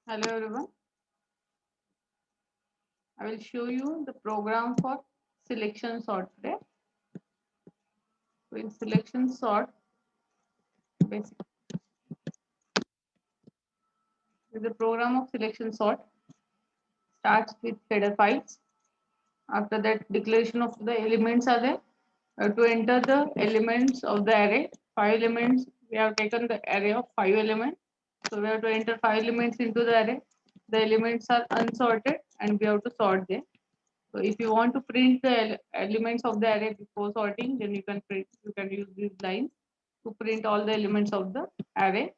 Hello everyone. I will show you the program for selection sort today. So in selection sort, basic the program of selection sort starts with header files. After that, declaration of the elements are there. To enter the elements of the array, 5 elements. We have taken the array of 5 elements. So we have to enter 5 elements into the array. The elements are unsorted and we have to sort them. So if you want to print the elements of the array before sorting, then you can use these lines to print all the elements of the array.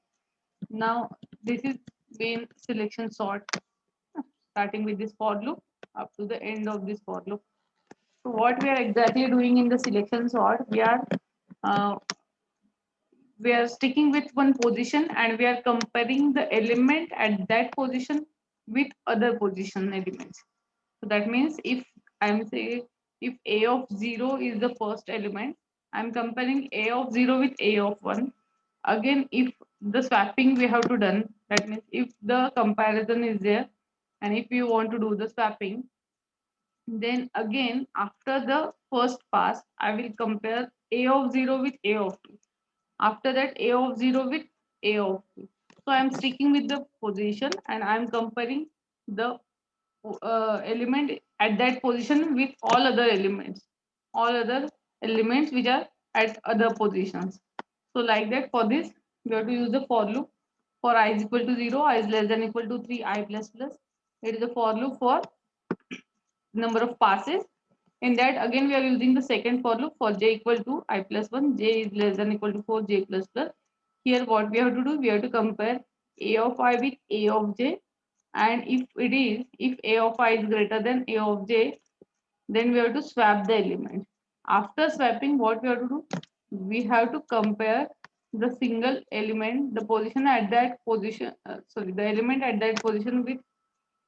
Now this is main selection sort, starting with this for loop up to the end of this for loop. So what we are exactly doing in the selection sort, uh, we are sticking with one position and we are comparing the element at that position with other position elements. So that means if I'm saying if a of 0 is the first element, I'm comparing a of 0 with a of 1. Again, if the swapping we have to done, that means if the comparison is there and if you want to do the swapping, then again after the first pass, I will compare a of 0 with a of 2. After that, a of 0 with a of 2. So I'm sticking with the position and I'm comparing the element at that position with all other elements which are at other positions. So like that, for this we have to use the for loop. For I is equal to 0, I is less than equal to 3, I plus plus. It is a for loop for number of passes. In that again we are using the second for loop for j equal to I plus 1, j is less than equal to 4, j plus plus. Here what we have to do, we have to compare a of I with a of j, and if a of I is greater than a of j, then we have to swap the element. After swapping, what we have to do, we have to compare the single element, the position at that position, the element at that position with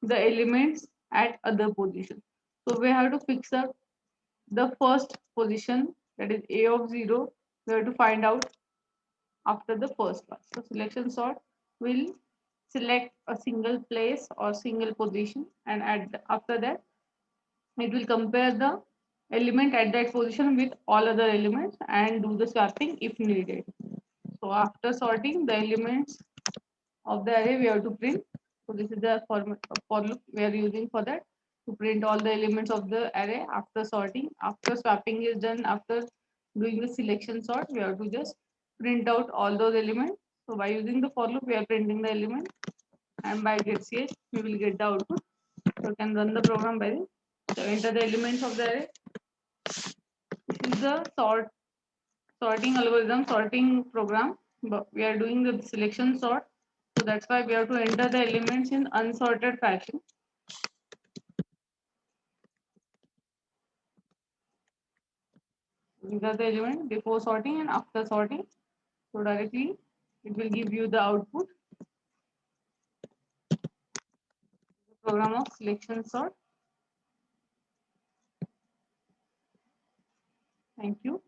the elements at other position. So we have to fix up the first position, that is a of 0. We have to find out after the first pass. So selection sort will select a single place or single position, and after that it will compare the element at that position with all other elements and do the swapping if needed. So after sorting the elements of the array, we have to print. So this is the for loop we are using for that, to print all the elements of the array after sorting. After swapping is done, after doing the selection sort, we have to just print out all those elements. So by using the for loop, we are printing the element, and by get ch, we will get the output. So you can run the program by this. So enter the elements of the array. This is the sorting algorithm, sorting program. But we are doing the selection sort. So that's why we have to enter the elements in unsorted fashion. These are the elements before sorting and after sorting. So directly it will give you the output. The program of selection sort. Thank you.